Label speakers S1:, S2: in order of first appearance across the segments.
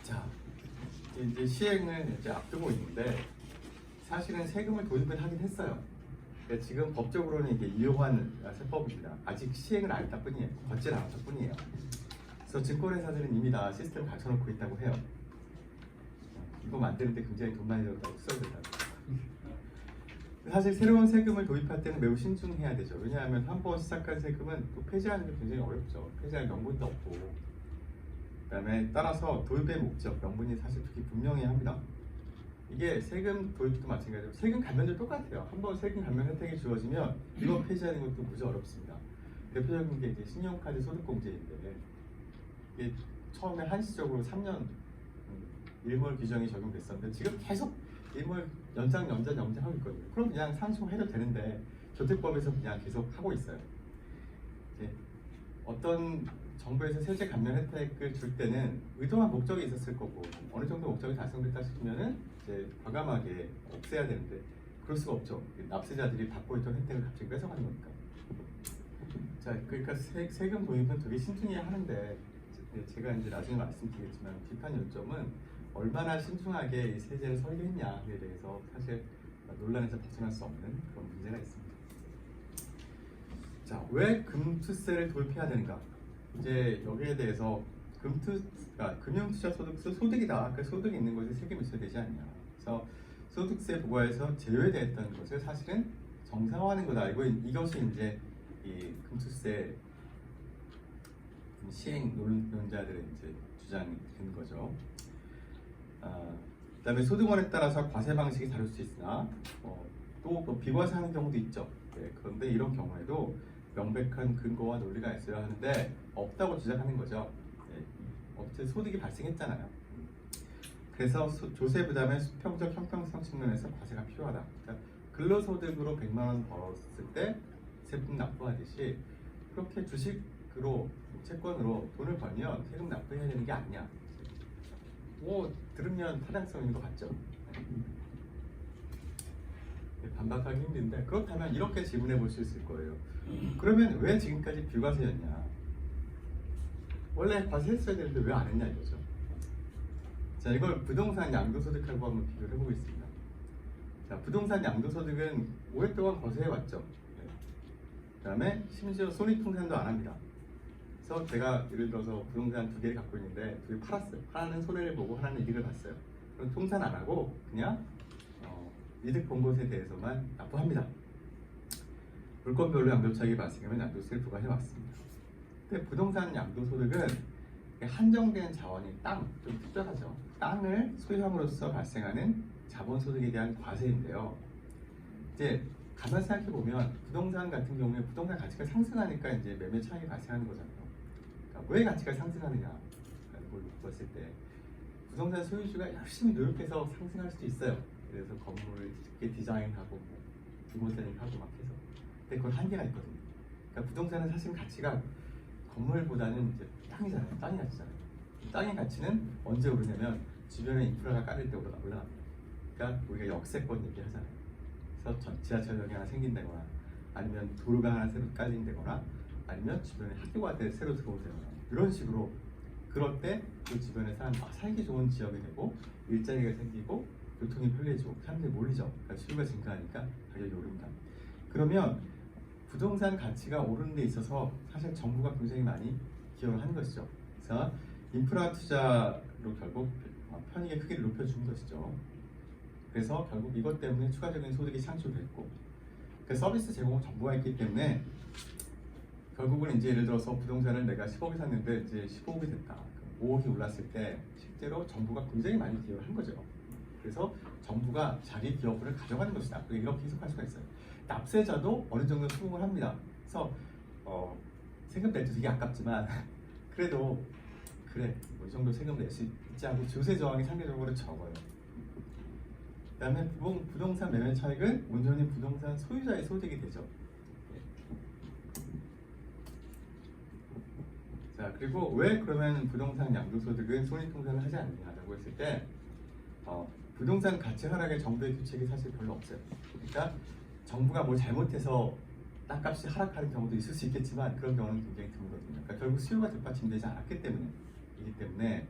S1: 자, 이제 시행을 이제 앞두고 있는데 사실은 세금을 도입을 하긴 했어요. 근데 지금 법적으로는 이게 이용한 세법입니다. 아직 시행을 안 했다 뿐이에요. 걷질 않았다 뿐이에요. 그래서 증권회사들은 이미 다 시스템 갖춰놓고 있다고 해요. 이거 만드는데 굉장히 돈 많이 들었다고 써야 된다고. 사실 새로운 세금을 도입할 때는 매우 신중해야 되죠. 왜냐하면 한번 시작한 세금은 또 폐지하는 게 굉장히 어렵죠. 폐지할 명분도 없고, 그다음에 따라서 도입의 목적, 명분이 사실 되게 분명히 합니다. 이게 세금 도입도 마찬가지로 세금 감면도 똑같아요. 한번 세금 감면 혜택이 주어지면 이거 폐지하는 것도 무지 어렵습니다. 대표적인 게 이제 신용카드 소득공제인데 이게 처음에 한시적으로 3년 일몰 규정이 적용됐었는데 지금 계속 일몰 연장하고 있거든요. 그럼 그냥 상속해도 되는데 조특법에서 그냥 계속 하고 있어요. 이제 어떤 정부에서 세제 감면 혜택을 줄 때는 의도한 목적이 있었을 거고 어느 정도 목적이 달성됐다 싶으면은 이제 과감하게 없애야 되는데 그럴 수가 없죠. 납세자들이 받고 있던 혜택을 갑자기 뺏어가는 거니까. 자, 그러니까 세금 도입은 되게 신중해야 하는데 제가 이제 나중에 말씀드리겠지만 비판 요점은 얼마나 신중하게 이 세제를 설계했냐에 대해서 사실 논란에서 벗어날 수 없는 그런 문제가 있습니다. 자, 왜 금투세를 도입해야 되는가? 이제 여기에 대해서 금융투자 소득이다. 그 소득이 있는 것에 세금이 있어야 되지 않냐. 그래서 소득세 부과에서 제외됐던 것을 사실은 정상화하는 거다. 이것이 이제 이 금투세 시행 논자들의 이제 주장이 되는 거죠. 그다음에 소득원에 따라서 과세 방식이 다를 수 있으나 또 비과세하는 경우도 있죠. 네, 그런데 이런 경우에도 명백한 근거와 논리가 있어야 하는데 없다고 주장하는 거죠. 네, 어쨌든 소득이 발생했잖아요. 그래서 조세 부담의 수평적 형평성 측면에서 과세가 필요하다. 그러니까 근로소득으로 100만 원 벌었을 때 세금 납부하듯이 그렇게 주식으로 채권으로 돈을 벌면 세금 납부해야 되는 게 아니냐. 들으면 타당성인 것 같죠. 반박하기 힘든데 그렇다면 이렇게 질문해 볼 수 있을 거예요. 그러면 왜 지금까지 비과세였냐? 원래 과세했어야 되는데 왜 안 했냐 이거죠. 자, 이걸 부동산 양도소득하고 한번 비교를 해보고 있습니다. 자, 부동산 양도소득은 오랫동안 거세해왔죠. 네. 그 다음에 심지어 손익통산도 안 합니다. 그래서 제가 예를 들어서 부동산 2개를 갖고 있는데 2개 팔았어요. 하나는 손해를 보고 하나는 이득을 봤어요. 그럼 통산 안 하고 그냥 이득 본 것에 대해서만 납부합니다. 물건별로 양도차익이 발생하면 양도세를 부과해 왔습니다. 근데 부동산 양도소득은 한정된 자원인 땅, 좀 특별하죠. 땅을 소유함으로써 발생하는 자본소득에 대한 과세인데요. 이제 가만 생각해 보면 부동산 같은 경우에 부동산 가치가 상승하니까 이제 매매 차익이 발생하는 거잖아요. 그러니까 왜 가치가 상승하느냐라는 걸 봤을 때 부동산 소유주가 열심히 노력해서 상승할 수도 있어요. 그래서 건물을 쉽게 디자인하고 리모델링하고 막 해서. 근데 그건 한계가 있거든요. 그러니까 부동산은 사실 가치가 건물보다는 이제 땅이잖아요. 땅이 가치잖아요. 땅의 가치는 언제 오르냐면 주변에 인프라가 깔릴 때 올라갑니다. 그러니까 우리가 역세권 얘기하잖아요. 그래서 지하철역이 하나 생긴다거나 아니면 도로가 하나 새로 깔린다거나 아니면 주변에 학교가 새로 들어오거나 이런 식으로 그럴 때 그 주변에 살기 좋은 지역이 되고 일자리가 생기고 교통이 편리해지고 사람들이 몰리죠. 그러니까 수요가 증가하니까 가격이 오릅니다. 그러면 부동산 가치가 오르는 데 있어서 사실 정부가 굉장히 많이 기여를 하는 것이죠. 그래서 인프라 투자로 결국 편익의 크기를 높여준 것이죠. 그래서 결국 이것 때문에 추가적인 소득이 창출됐고 그 서비스 제공은 정부가 있기 때문에 결국은 이제 예를 들어서 부동산을 내가 10억에 샀는데 이제 15억이 됐다. 5억이 올랐을 때 실제로 정부가 굉장히 많이 기여를 한 거죠. 그래서 정부가 자기 기업을 가져가는 것이다. 이렇게 해석할 수가 있어요. 납세자도 어느 정도 수긍을 합니다. 그래서 세금 낼 때 되게 아깝지만 그래도 그래 뭐 이 정도 세금 낼 수 있지 않고 조세 저항이 상대적으로 적어요. 그 다음에 부동산 매매 차익은 온전히 부동산 소유자의 소득이 되죠. 자, 그리고 왜 그러면 부동산 양도소득은 손익통산을 하지 않느냐라고 했을 때 부동산 가치 하락에 정부의 규칙이 사실 별로 없어요. 그러니까 정부가 뭘 잘못해서 땅값이 하락하는 경우도 있을 수 있겠지만 그런 경우는 굉장히 드물거든요. 그러니까 결국 수요가 뒷받침되지 않았기 때문에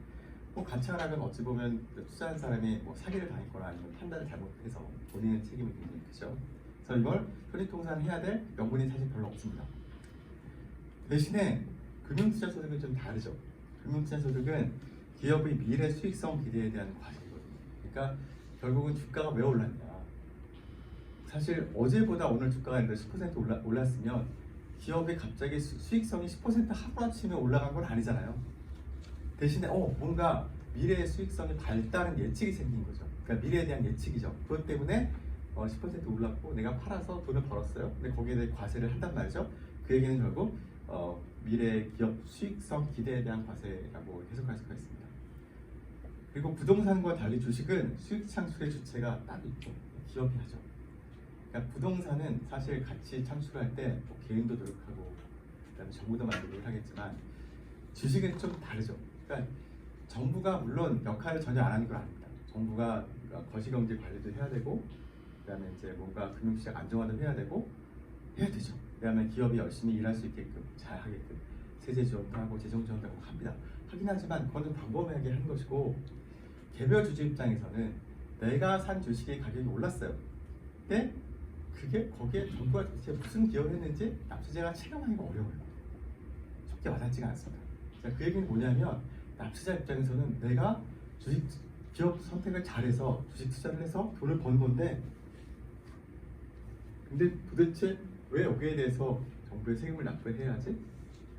S1: 뭐 가치 하락은 어찌 보면 투자한 사람이 뭐 사기를 당했거나 아니면 판단을 잘못해서 본인의 책임이 굉장히 크죠. 그래서 이걸 손익통산을 해야 될 명분이 사실 별로 없습니다. 대신에 금융투자 소득은 좀 다르죠. 금융투자 소득은 기업의 미래 수익성 기대에 대한 과세거든요. 그러니까 결국은 주가가 왜 올랐냐. 사실 어제보다 오늘 주가가 10% 올랐으면 기업이 갑자기 수익성이 10% 하루아침에 올라간 건 아니잖아요. 대신에 뭔가 미래의 수익성이 밝다는 예측이 생긴 거죠. 그러니까 미래에 대한 예측이죠. 그것 때문에 10% 올랐고 내가 팔아서 돈을 벌었어요. 근데 거기에 대해 과세를 한단 말이죠. 그 얘기는 결국 미래 기업 수익성 기대에 대한 과세라고 해석할 수가 있습니다. 그리고 부동산과 달리 주식은 수익 창출의 주체가 따로 있고 기업이 하죠. 그러니까 부동산은 사실 가치 창출할 때 개인도 노력하고 그다음에 정부도 많이 노력을 하겠지만 주식은 좀 다르죠. 그러니까 정부가 물론 역할을 전혀 안 하는 건 아닙니다. 정부가 거시경제 관리도 해야 되고 그다음에 이제 뭔가 금융시장 안정화도 해야 되죠. 그다음에 기업이 열심히 일할 수 있게끔 잘 하게끔 세제 지원도 하고 재정 지원도 하고 합니다. 하긴 하지만 그건 좀 광범위하게 하는 것이고 개별 주주 입장에서는 내가 산 주식의 가격이 올랐어요. 근데 그게 거기에 정부가 도대체 무슨 기여를 했는지 납세자가 체감하기가 어려워요. 쉽게 와닿지가 않습니다. 자, 그 얘기는 뭐냐면 납세자 입장에서는 내가 주식 기업 선택을 잘해서 주식 투자를 해서 돈을 번 건데 근데 도대체 왜 여기에 대해서 정부의 세금을 납부해야지?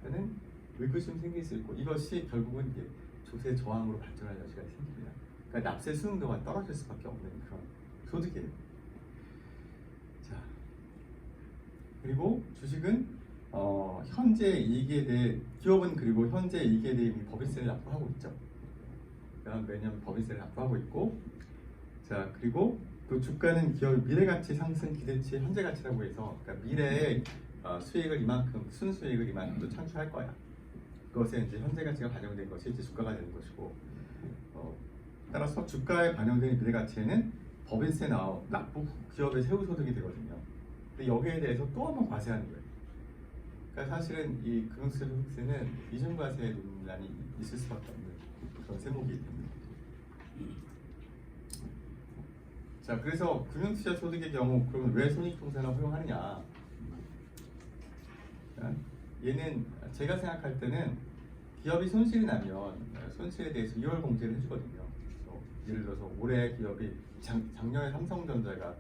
S1: 하는 의구심이 생길 수 있고 이것이 결국은 이제 조세 저항으로 발전할 여지가 생깁니다. 그러니까 납세 수능도가 떨어질 수밖에 없는 그런 소득이에요. 자, 그리고 주식은 현재 이익에 대해 기업은 그리고 현재 이익에 대해 이미 법인세를 납부하고 있죠. 그러니까 매년 법인세를 납부하고 있고 자 그리고 또 주가는 기업의 미래가치 상승 기대치 현재 가치라고 해서 그러니까 미래의 수익을 이만큼 순수익을 이만큼 또 창출할 거야. 그것에 이제 현재 가치가 반영된 것이 이제 주가가 되는 것이고 따라서 주가에 반영된 미래가치에는 법인세 납부 후 기업의 세후 소득이 되거든요. 근데 여기에 대해서 또 한 번 과세하는 거예요. 그러니까 사실은 이 금융세 소득세는 이중과세 논란이 있을 수밖에 없는 그런 세목이기 때문에. 자, 그래서 금융투자 소득의 경우 그러면 왜 손익통산을 허용하느냐? 얘는 제가 생각할 때는 기업이 손실이 나면 손실에 대해서 2월 공제를 해주거든요. 예를 들어서 올해 기업이 작년에 삼성전자가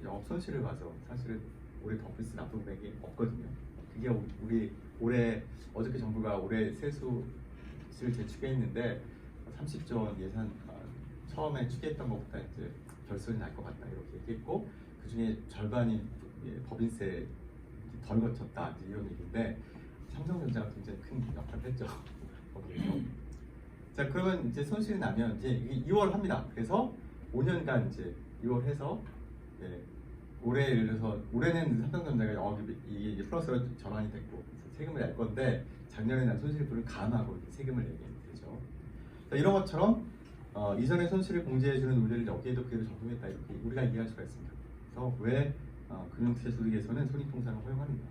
S1: 영업 손실을 봐서 사실은 올해 더블스 납부 금액이 없거든요. 그게 우리 올해 어저께 정부가 올해 세수를 재추계했는데 30조 원 예산 처음에 추계했던 것보다 이제 결손이 날 것 같다 이렇게 얘기했고 그 중에 절반이 법인세 덜 거쳤다 이런 얘기인데 삼성전자가 굉장히 큰 역할을 했죠 거기에서. 자 그러면 이제 손실이 나면 이제 2월 합니다. 그래서 5년간 이제 2월 해서 올해 예를 들어서 올해는 삼성전자가 영업이익이 플러스로 전환이 됐고 세금을 낼 건데 작년에 난 손실분을 감하고 세금을 내게 되죠. 자, 이런 것처럼 이전에 손실을 공제해주는 논리를 여기에도 그대로 적용했다 이렇게 우리가 이해할 수가 있습니다. 그래서 왜 금융투자 소득에서는 손익통산을 허용하는가?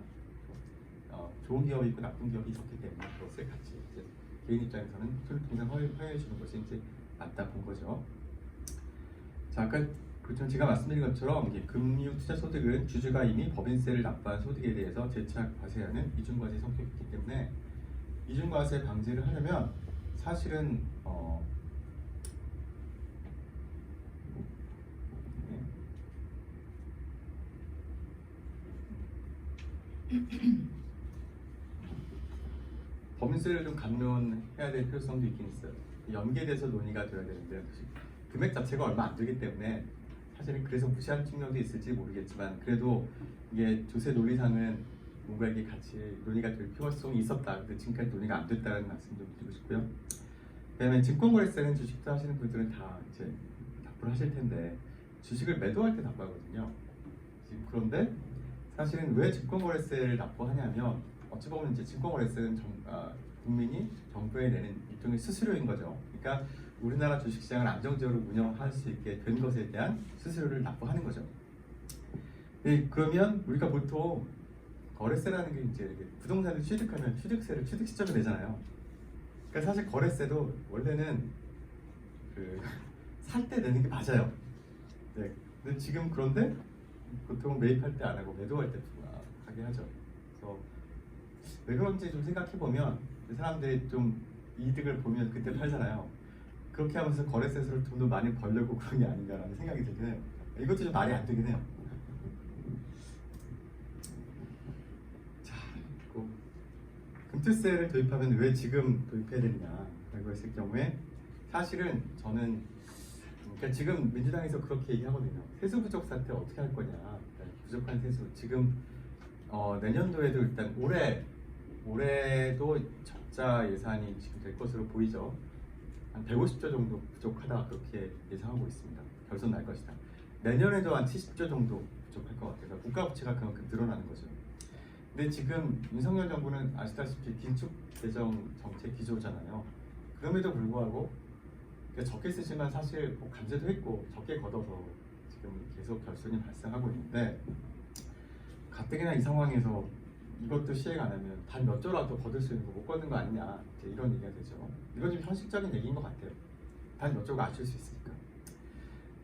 S1: 좋은 기업이 있고 나쁜 기업이 있었기 때문에 그것을 같이 이제 개인 입장에서는 손익통산 허용해 주는 것이 이제 맞다 본 거죠. 자, 아까 그렇죠. 제가 말씀드린 것처럼 금융투자 소득은 주주가 이미 법인세를 납부한 소득에 대해서 재차 과세하는 이중과세 성격이 있기 때문에 이중과세 방지를 하려면 사실은 법인세를 좀 감면해야 될 필요성도 있긴 있어요. 연계돼서 논의가 되어야 되는데 금액 자체가 얼마 안 되기 때문에 사실은 그래서 무시할 측면도 있을지 모르겠지만 그래도 이게 조세 논리상은 뭔가 이게 같이 논의가 될 필요성이 있었다. 근데 지금까지 논의가 안 됐다는 말씀 좀 드리고 싶고요. 그다음에 증권거래세는 주식 투자하시는 분들은 다 이제 납부를 하실 텐데 주식을 매도할 때 납부하거든요. 지금 그런데 사실은 왜 증권거래세를 납부하냐면 어찌 보면 이제 증권거래세는 국민이 정부에 내는 일종의 수수료인 거죠. 그러니까 우리나라 주식시장을 안정적으로 운영할 수 있게 된 것에 대한 수수료를 납부하는 거죠. 그러면 우리가 보통 거래세라는 게 이제 이렇게 부동산을 취득하면 취득세를 취득 시점에 내잖아요. 그러니까 사실 거래세도 원래는 그 살 때 내는 게 맞아요. 네. 근데 지금 그런데 보통 매입할 때 안 하고 매도할 때 하게 하죠. 그래서 왜 그런지 좀 생각해 보면 사람들이 좀 이득을 보면 그때 팔잖아요. 그렇게 하면서 거래세를 좀 더 많이 벌려고 그런 게 아닌가라는 생각이 들긴 해요. 이것도 좀 말이 안 되긴 해요. 자, 그리고 금투세를 도입하면 왜 지금 도입해야 되느냐라고 했을 경우에 사실은 저는 그러니까 지금 민주당에서 그렇게 얘기하거든요. 세수 부족 사태 어떻게 할 거냐. 그러니까 부족한 세수 지금 내년도에도 일단 올해도 적자 예산이 지금 될 것으로 보이죠. 한 150조 정도 부족하다 그렇게 예상하고 있습니다. 결손 날 것이다. 내년에도 한 70조 정도 부족할 것 같아서 국가 부채가 그만큼 늘어나는 거죠. 근데 지금 윤석열 정부는 아시다시피 긴축 재정 정책 기조잖아요. 그럼에도 불구하고 적게 쓰지만 사실 뭐 감세도 했고 적게 걷어서 지금 계속 결손이 발생하고 있는데 가뜩이나 이 상황에서 이것도 시행 안 하면 단 몇 조라도 걷을 수 있는 거 못 걷는 거 아니냐 이제 이런 얘기가 되죠. 이건 좀 현실적인 얘기인 것 같아요. 단 몇 조가 아낄 수 있으니까.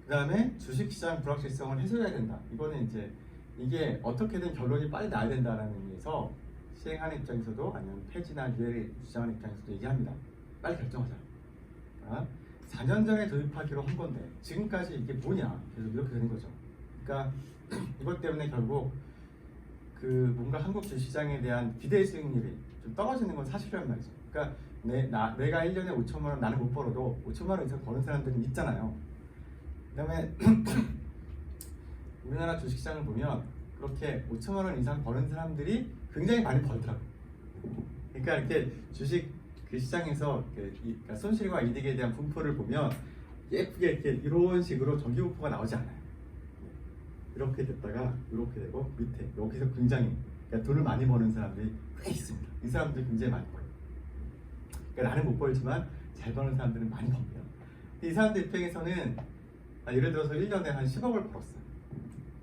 S1: 그 다음에 주식시장 불확실성을 해소해야 된다. 이거는 이제 이게 어떻게든 결론이 빨리 나야 된다는 의미에서 시행하는 입장에서도 아니면 폐지나 유예를 주장하는 입장에서도 얘기합니다. 빨리 결정하자. 4년 전에 도입하기로 한 건데 지금까지 이게 뭐냐 계속 이렇게 되는 거죠. 그러니까 이것 때문에 결국 그 뭔가 한국 주식시장에 대한 기대 수익률이 좀 떨어지는 건 사실이란 말이죠. 그러니까 내가 1년에 5천만 원 나는 못 벌어도 5천만 원 이상 버는 사람들은 있잖아요. 그다음에 우리나라 주식시장을 보면 그렇게 5천만 원 이상 버는 사람들이 굉장히 많이 벌더라고요. 그러니까 이렇게 주식 그 시장에서 그러니까 손실과 이득에 대한 분포를 보면 예쁘게 이렇게 이런 식으로 전기분포가 나오지 않아요. 이렇게 됐다가 이렇게 되고 밑에 여기서 굉장히 그러니까 돈을 많이 버는 사람들이 꽤 있습니다. 이 사람들이 굉장히 많이 벌어요. 그러니까 나는 못 벌지만 잘 버는 사람들은 많이 법니다. 이 사람들 입장에서는 예를 들어서 1년에 한 10억을 벌었어요.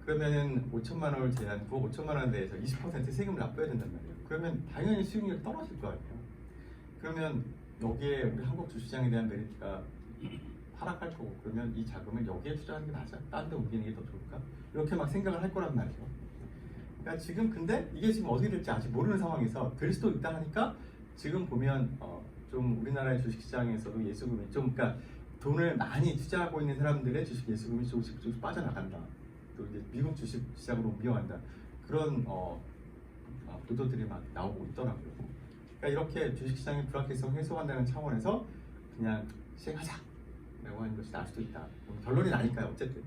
S1: 그러면은 5천만 원을 제한하고 5천만 원에 대해서 20% 세금을 납부해야 된단 말이에요. 그러면 당연히 수익률이 떨어질 거 아니에요. 그러면 여기에 우리 한국 주시장에 대한 메리트가 하락할 거고 그러면 이 자금을 여기에 투자하는 게 낫지 다른 데 옮기는 게 더 좋을까? 이렇게 막 생각을 할 거란 말이죠. 그러니까 지금 근데 이게 지금 어떻게 될지 아직 모르는 상황에서 될 수도 있다 하니까 지금 보면 좀 우리나라의 주식시장에서도 예수금이 좀 그러니까 돈을 많이 투자하고 있는 사람들의 주식 예수금이 조금씩 빠져나간다. 또 이제 미국 주식시장으로 옮겨간다. 그런 보도들이 막 나오고 있더라고요. 그러니까 이렇게 주식시장의 불확실성 해소한다는 차원에서 그냥 시행하자 라고 하는 것이 나을 수도 있다. 결론이 나니까요 어쨌든.